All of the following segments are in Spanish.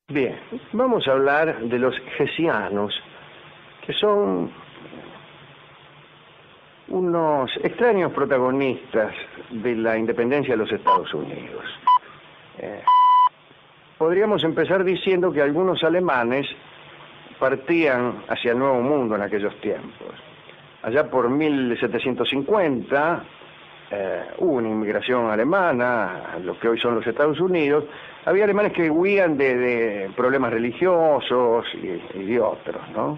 Bien, vamos a hablar de los hessianos, que son unos extraños protagonistas de la independencia de los Estados Unidos. Podríamos empezar diciendo que algunos alemanes partían hacia el Nuevo Mundo en aquellos tiempos. Allá por 1750 hubo una inmigración alemana a lo que hoy son los Estados Unidos. Había alemanes que huían de problemas religiosos y de otros, ¿no?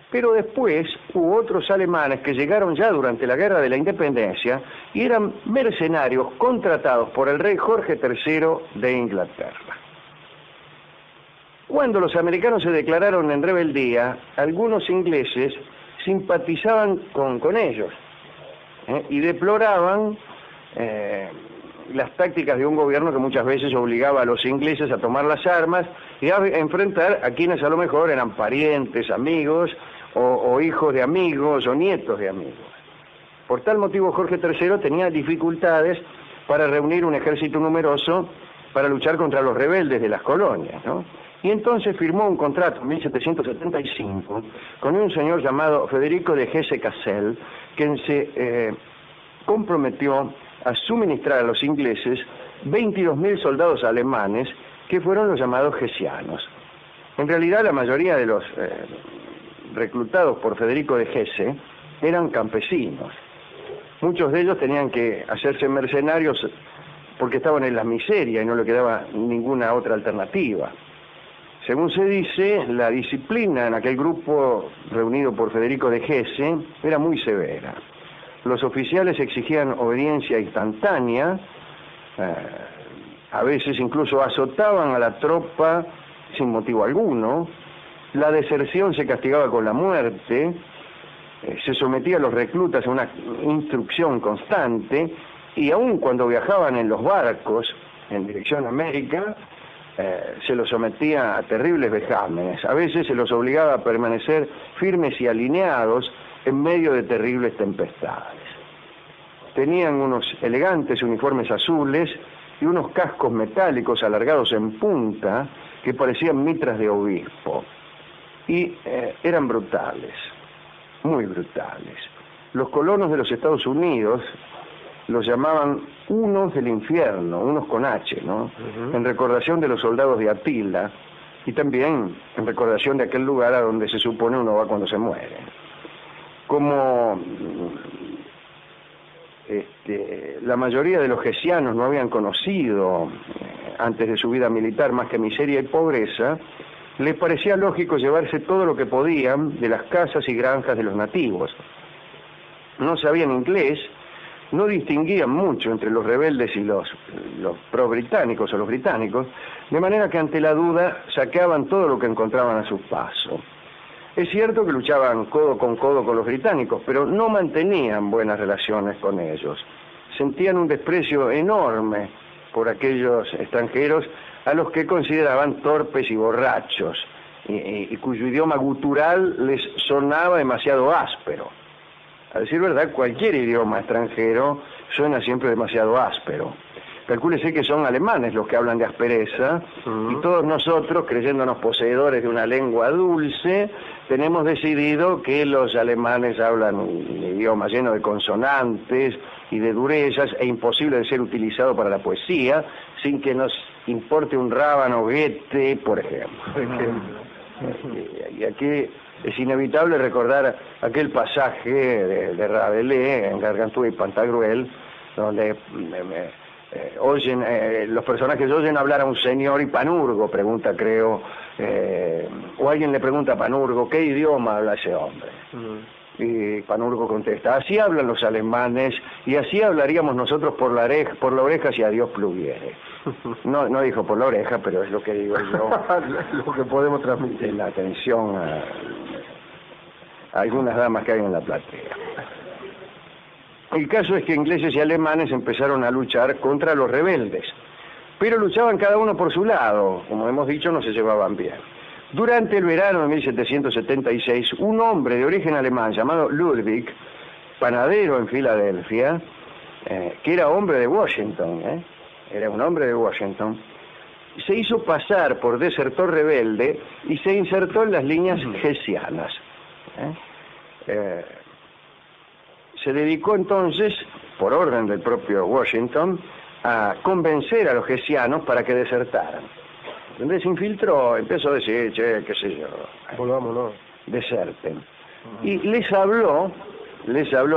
Pero después hubo otros alemanes que llegaron ya durante la Guerra de la Independencia y eran mercenarios contratados por el rey Jorge III de Inglaterra. Cuando los americanos se declararon en rebeldía, algunos ingleses simpatizaban con ellos y deploraban las tácticas de un gobierno que muchas veces obligaba a los ingleses a tomar las armas y a enfrentar a quienes a lo mejor eran parientes, amigos, o hijos de amigos, o nietos de amigos. Por tal motivo Jorge III tenía dificultades para reunir un ejército numeroso para luchar contra los rebeldes de las colonias, ¿no? Y entonces firmó un contrato en 1775 con un señor llamado Federico de Hesse-Cassel, quien se comprometió a suministrar a los ingleses 22.000 soldados alemanes que fueron los llamados hessianos. En realidad la mayoría de los reclutados por Federico de Hesse eran campesinos. Muchos de ellos tenían que hacerse mercenarios porque estaban en la miseria y no le quedaba ninguna otra alternativa. Según se dice, la disciplina en aquel grupo reunido por Federico de Hesse era muy severa. Los oficiales exigían obediencia instantánea, a veces incluso azotaban a la tropa sin motivo alguno, la deserción se castigaba con la muerte, se sometía a los reclutas a una instrucción constante, y aun cuando viajaban en los barcos en dirección a América, se los sometía a terribles vejámenes. A veces se los obligaba a permanecer firmes y alineados en medio de terribles tempestades. Tenían unos elegantes uniformes azules y unos cascos metálicos alargados en punta que parecían mitras de obispo. Y eran brutales, muy brutales. Los colonos de los Estados Unidos los llamaban unos del infierno, unos con H, ¿no? En recordación de los soldados de Atila y también en recordación de aquel lugar a donde se supone uno va cuando se muere. Como la mayoría de los hessianos no habían conocido antes de su vida militar más que miseria y pobreza, les parecía lógico llevarse todo lo que podían de las casas y granjas de los nativos. No sabían inglés, no distinguían mucho entre los rebeldes y los pro-británicos o los británicos, de manera que ante la duda saqueaban todo lo que encontraban a su paso. Es cierto que luchaban codo con los británicos, pero no mantenían buenas relaciones con ellos. Sentían un desprecio enorme por aquellos extranjeros a los que consideraban torpes y borrachos, y cuyo idioma gutural les sonaba demasiado áspero. A decir verdad, cualquier idioma extranjero suena siempre demasiado áspero. Calcúlese que son alemanes los que hablan de aspereza, y todos nosotros, creyéndonos poseedores de una lengua dulce, tenemos decidido que los alemanes hablan un idioma lleno de consonantes y de durezas e imposible de ser utilizado para la poesía, sin que nos importe un rábano Goethe, por ejemplo. Y aquí es inevitable recordar aquel pasaje de Rabelais en Gargantúa y Pantagruel, donde los personajes oyen hablar a un señor y Panurgo pregunta, creo, o alguien le pregunta a Panurgo, ¿qué idioma habla ese hombre? Y Panurgo contesta, así hablan los alemanes y así hablaríamos nosotros por la oreja si a Dios pluviere. No dijo por la oreja, pero es lo que digo yo. Lo que podemos transmitir. La atención a algunas damas que hay en la platea. El caso es que ingleses y alemanes empezaron a luchar contra los rebeldes, pero luchaban cada uno por su lado, como hemos dicho, no se llevaban bien. Durante el verano de 1776, un hombre de origen alemán llamado Ludwig, panadero en Filadelfia, que era hombre de Washington, era un hombre de Washington, se hizo pasar por desertor rebelde y se insertó en las líneas hessianas. Se dedicó entonces, por orden del propio Washington, a convencer a los hessianos para que desertaran. Entonces se infiltró, empezó a decir, che, qué sé yo, Volvámonos. deserten. Y les habló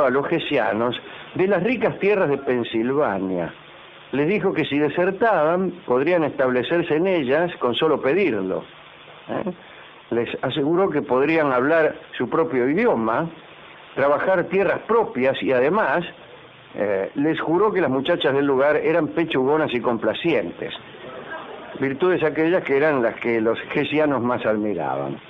a los hessianos de las ricas tierras de Pensilvania. Les dijo que si desertaban, podrían establecerse en ellas con solo pedirlo. Les aseguró que podrían hablar su propio idioma, trabajar tierras propias y además les juró que las muchachas del lugar eran pechugonas y complacientes, virtudes aquellas que eran las que los hessianos más admiraban.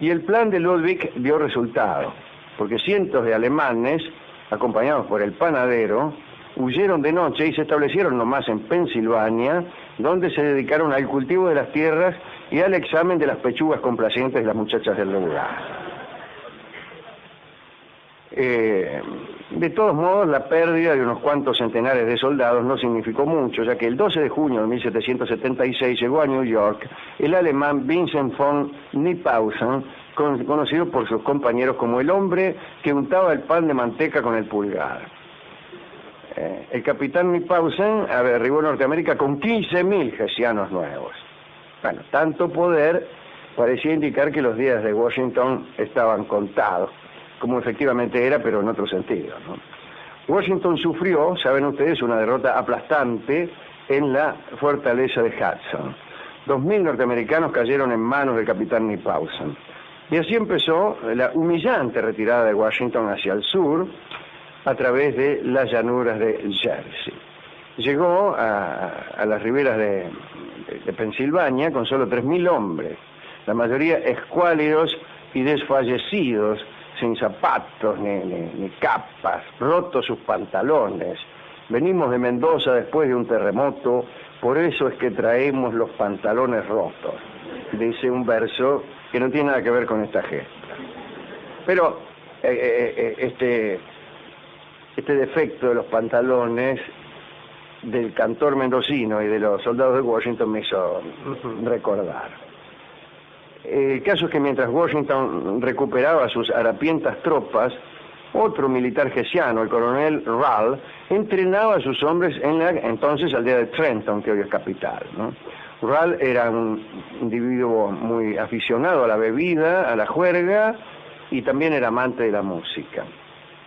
Y el plan de Ludwig dio resultado, porque cientos de alemanes, acompañados por el panadero, huyeron de noche y se establecieron nomás en Pensilvania, donde se dedicaron al cultivo de las tierras y al examen de las pechugas complacientes de las muchachas del lugar. De todos modos, la pérdida de unos cuantos centenares de soldados no significó mucho, ya que el 12 de junio de 1776 llegó a New York el alemán Vincent von Kniphausen, conocido por sus compañeros como el hombre que untaba el pan de manteca con el pulgar. El capitán Kniphausen arribó a Norteamérica con 15.000 hessianos nuevos. Bueno, tanto poder parecía indicar que los días de Washington estaban contados, como efectivamente era, pero en otro sentido, ¿no? Washington sufrió, saben ustedes, una derrota aplastante en la fortaleza de Hudson. 2.000 norteamericanos cayeron en manos del capitán Kniphausen. Y así empezó la humillante retirada de Washington hacia el sur, a través de las llanuras de Jersey. Llegó a las riberas de Pensilvania con solo 3.000 hombres, la mayoría escuálidos y desfallecidos, sin zapatos ni capas, rotos sus pantalones. Venimos de Mendoza después de un terremoto, por eso es que traemos los pantalones rotos. Dice un verso que no tiene nada que ver con esta gesta. Pero este defecto de los pantalones del cantor mendocino y de los soldados de Washington me hizo recordar. El caso es que mientras Washington recuperaba sus harapientas tropas, otro militar hessiano, el coronel Rall, entrenaba a sus hombres en la entonces aldea de Trenton, que hoy es capital, ¿no? Rall era un individuo muy aficionado a la bebida, a la juerga, y también era amante de la música.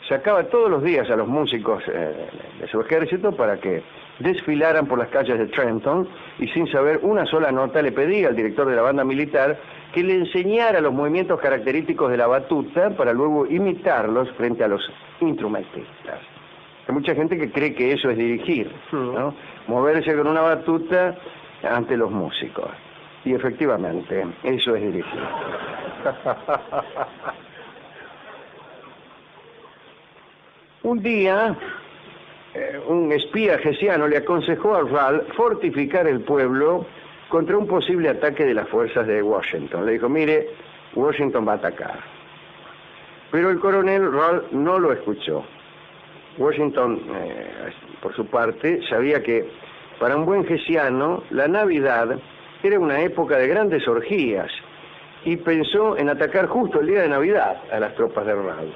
Sacaba todos los días a los músicos de su ejército para que desfilaran por las calles de Trenton y sin saber una sola nota le pedía al director de la banda militar que le enseñara los movimientos característicos de la batuta para luego imitarlos frente a los instrumentistas. Hay mucha gente que cree que eso es dirigir, ¿no? Moverse con una batuta ante los músicos. Y efectivamente, eso es dirigir. Un día, un espía hessiano le aconsejó a Rall fortificar el pueblo contra un posible ataque de las fuerzas de Washington. Le dijo, mire, Washington va a atacar. Pero el coronel Rall no lo escuchó. Washington, por su parte, sabía que para un buen hessiano la Navidad era una época de grandes orgías y pensó en atacar justo el día de Navidad a las tropas de Rall.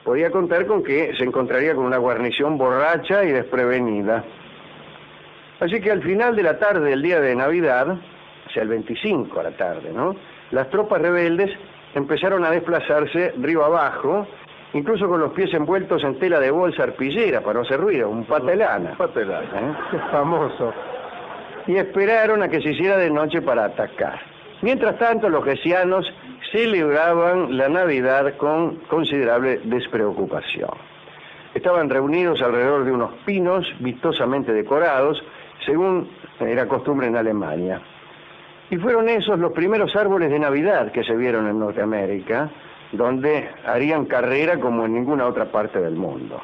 Podía contar con que se encontraría con una guarnición borracha y desprevenida. Así que al final de la tarde del día de Navidad, o sea el 25 a la tarde, ¿no?, las tropas rebeldes empezaron a desplazarse río abajo, incluso con los pies envueltos en tela de bolsa arpillera para no hacer ruido, un patelana. Famoso. Y esperaron a que se hiciera de noche para atacar. Mientras tanto, los hessianos celebraban la Navidad con considerable despreocupación. Estaban reunidos alrededor de unos pinos vistosamente decorados, según era costumbre en Alemania. Y fueron esos los primeros árboles de Navidad que se vieron en Norteamérica, donde harían carrera como en ninguna otra parte del mundo.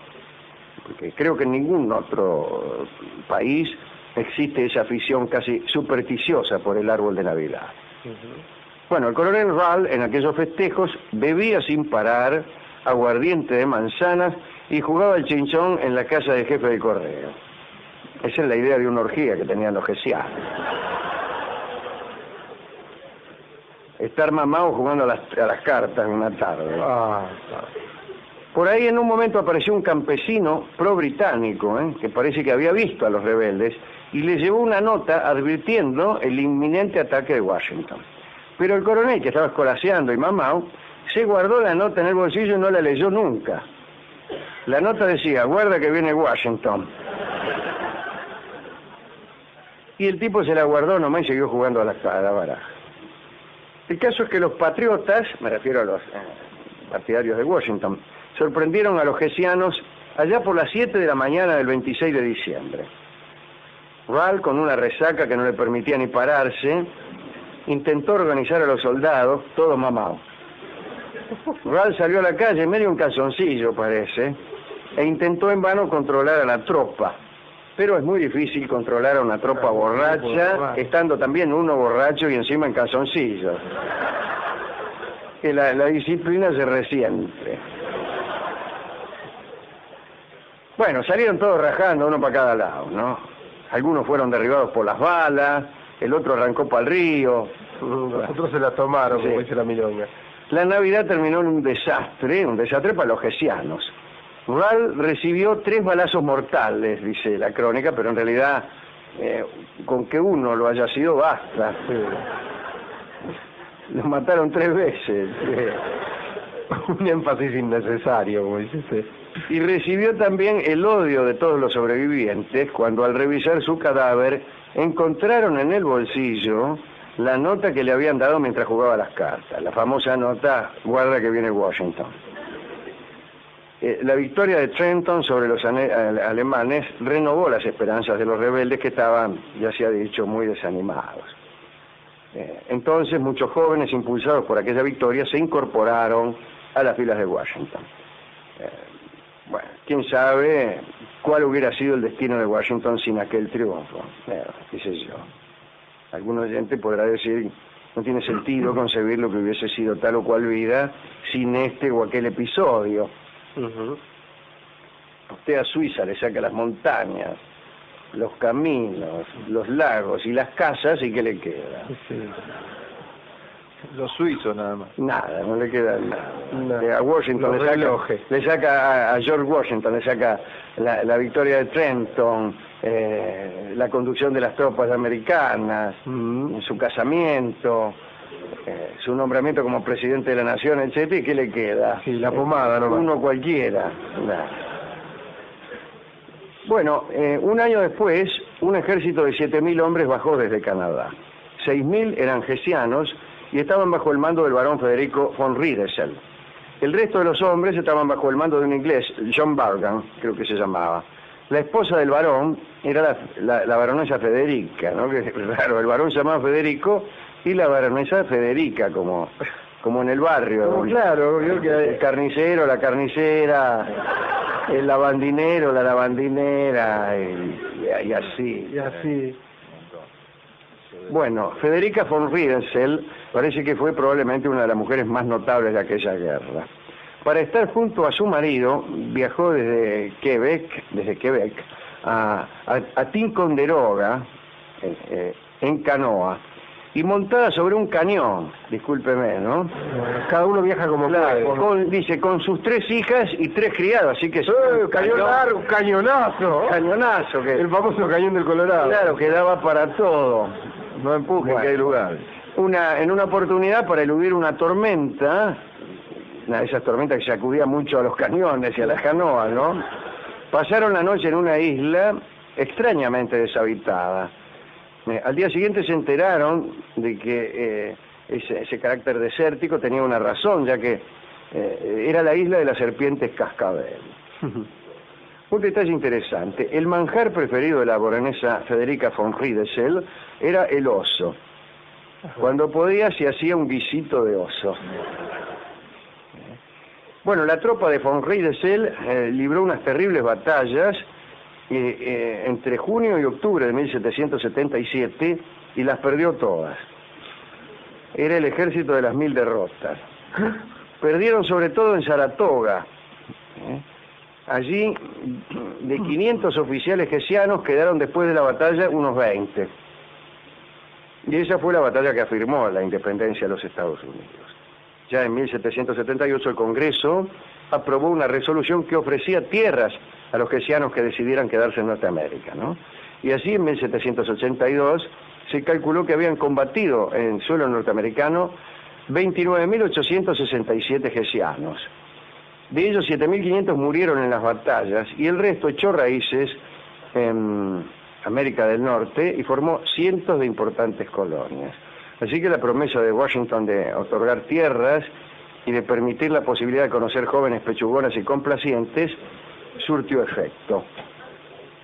Porque creo que en ningún otro país existe esa afición casi supersticiosa por el árbol de Navidad. Bueno, el coronel Rall en aquellos festejos bebía sin parar aguardiente de manzanas y jugaba al chinchón en la casa del jefe del correo. Esa es la idea de una orgía que tenían los hesianos. Estar mamado jugando a las cartas una tarde. Por ahí en un momento apareció un campesino pro-británico, que parece que había visto a los rebeldes, y le llevó una nota advirtiendo el inminente ataque de Washington. Pero el coronel, que estaba escolaseando y mamado, se guardó la nota en el bolsillo y no la leyó nunca. La nota decía, guarda que viene Washington. Y el tipo se la guardó nomás y siguió jugando a la baraja. El caso es que los patriotas, me refiero a los partidarios de Washington, sorprendieron a los hessianos allá por las 7 de la mañana del 26 de diciembre. Rall, con una resaca que no le permitía ni pararse, intentó organizar a los soldados, todos mamados. Rall salió a la calle medio en calzoncillo, parece, e intentó en vano controlar a la tropa. Pero es muy difícil controlar a una tropa borracha, estando también uno borracho y encima en calzoncillos. Que la disciplina se resiente. Bueno, salieron todos rajando, uno para cada lado, ¿no? Algunos fueron derribados por las balas, el otro arrancó para el río. Los otros se la tomaron, como dice la milonga. La Navidad terminó en un desastre para los hessianos. Rall recibió 3 balazos mortales, dice la crónica, pero en realidad con que uno lo haya sido basta. Los mataron 3 veces. Un énfasis innecesario, como dice usted. Y recibió también el odio de todos los sobrevivientes cuando al revisar su cadáver encontraron en el bolsillo la nota que le habían dado mientras jugaba las cartas, la famosa nota, guarda que viene Washington. La victoria de Trenton sobre los alemanes renovó las esperanzas de los rebeldes que estaban, ya se ha dicho, muy desanimados. Entonces muchos jóvenes impulsados por aquella victoria se incorporaron a las filas de Washington. Bueno, quién sabe cuál hubiera sido el destino de Washington sin aquel triunfo, qué sé yo. Algún oyente podrá decir, no tiene sentido concebir lo que hubiese sido tal o cual vida sin este o aquel episodio. Usted a Suiza le saca las montañas, los caminos, los lagos y las casas, ¿y qué le queda? Los suizos nada más. Nada, no le queda nada. A Washington le saca a George Washington, le saca la victoria de Trenton, la conducción de las tropas americanas, su casamiento, su nombramiento como presidente de la nación, etc. ¿Y qué le queda? Sí, la pomada nomás. Uno cualquiera. Bueno, un año después, un ejército de 7.000 hombres bajó desde Canadá. 6.000 eran hessianos y estaban bajo el mando del barón Federico von Riedesel. El resto de los hombres estaban bajo el mando de un inglés, John Bargan, creo que se llamaba. La esposa del barón era la baronesa Federica, ¿no? Que claro, el barón se llamaba Federico y la baronesa Federica, como en el barrio. Claro, creo que el carnicero, la carnicera, el lavandinero, la lavandinera, y así. Y así. Bueno, Federica von Riedesel parece que fue probablemente una de las mujeres más notables de aquella guerra. Para estar junto a su marido, viajó desde Quebec a Ticonderoga, en canoa, y montada sobre un cañón, discúlpeme, ¿no? Cada uno viaja como puede. Dice, con sus 3 hijas y 3 criados, así que... cañón largo, cañonazo. Cañonazo. El famoso cañón del Colorado. Claro, que daba para todo. No empujen, que hay lugar. En una oportunidad, para eludir una tormenta, una de esas tormentas que sacudía mucho a los cañones y a las canoas, ¿no? Pasaron la noche en una isla extrañamente deshabitada. Al día siguiente se enteraron de que ese carácter desértico tenía una razón, ya que era la isla de las serpientes cascabel. Un detalle interesante, el manjar preferido de la baronesa Federica von Riedesel era el oso. Cuando podía se hacía un guisito de oso. Bueno, la tropa de von Riedesel libró unas terribles batallas entre junio y octubre de 1777 y las perdió todas. Era el ejército de las 1000 derrotas. Perdieron sobre todo en Saratoga, Allí, de 500 oficiales hessianos, quedaron después de la batalla unos 20. Y esa fue la batalla que afirmó la independencia de los Estados Unidos. Ya en 1778 el Congreso aprobó una resolución que ofrecía tierras a los hessianos que decidieran quedarse en Norteamérica, ¿no? Y así en 1782 se calculó que habían combatido en suelo norteamericano 29.867 hessianos. De ellos 7.500 murieron en las batallas y el resto echó raíces en América del Norte y formó cientos de importantes colonias. Así que la promesa de Washington de otorgar tierras y de permitir la posibilidad de conocer jóvenes pechugonas y complacientes surtió efecto.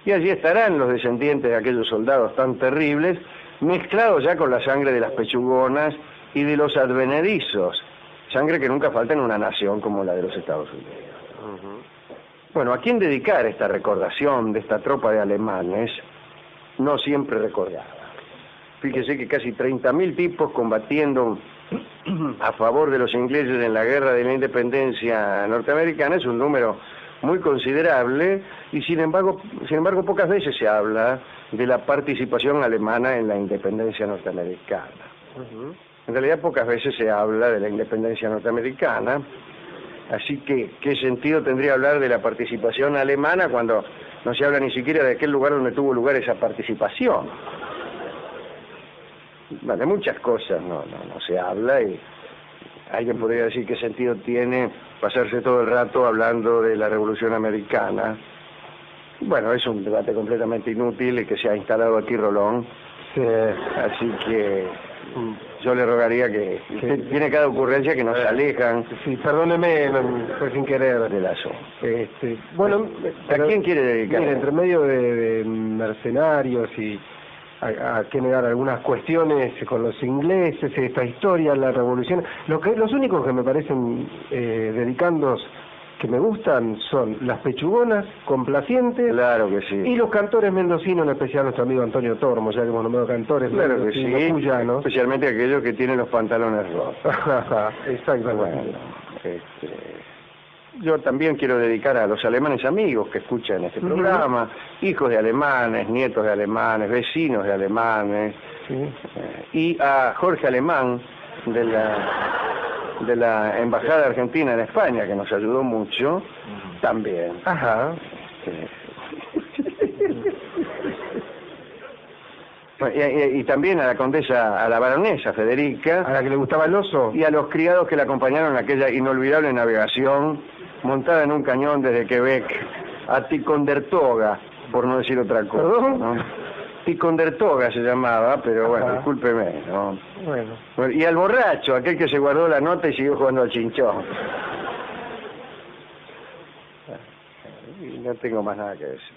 Y allí estarán los descendientes de aquellos soldados tan terribles, mezclados ya con la sangre de las pechugonas y de los advenedizos, sangre que nunca falta en una nación como la de los Estados Unidos. Bueno, ¿a quién dedicar esta recordación de esta tropa de alemanes no siempre recordada? Fíjese que casi 30.000 tipos combatiendo a favor de los ingleses en la guerra de la independencia norteamericana es un número muy considerable y sin embargo pocas veces se habla de la participación alemana en la independencia norteamericana. En realidad pocas veces se habla de la independencia norteamericana, así que ¿qué sentido tendría hablar de la participación alemana cuando no se habla ni siquiera de aquel lugar donde tuvo lugar esa participación? Bueno, de muchas cosas no se habla y alguien podría decir qué sentido tiene pasarse todo el rato hablando de la Revolución Americana. Bueno, es un debate completamente inútil y que se ha instalado aquí Rolón, así que yo le rogaría que usted tiene cada ocurrencia que nos alejan. Sí, perdóneme, fue sin querer. Del asunto. Bueno, ¿a quién quiere dedicar? Mire, entre medio de mercenarios y a generar algunas cuestiones con los ingleses, esta historia, la revolución, los únicos que me parecen dedicandos que me gustan son las pechugonas, complacientes, claro que sí, y los cantores mendocinos, en especial nuestro amigo Antonio Tormo, ya que hemos nombrado cantores, claro que sí, cuyanos, especialmente aquellos que tienen los pantalones rotos. Exactamente. Bueno, yo también quiero dedicar a los alemanes amigos que escuchan este programa, hijos de alemanes, nietos de alemanes, vecinos de alemanes, y a Jorge Alemán de la Embajada Argentina en España, que nos ayudó mucho, también. Ajá. Y también a la condesa, a la baronesa Federica, a la que le gustaba el oso, y a los criados que la acompañaron en aquella inolvidable navegación montada en un cañón desde Quebec a Ticondertoga, por no decir otra cosa. ¿Perdón? ¿No? Ticondertoga se llamaba, pero bueno, discúlpeme, ¿no? Bueno. Y al borracho, aquel que se guardó la nota y siguió jugando al chinchón. Y no tengo más nada que decir.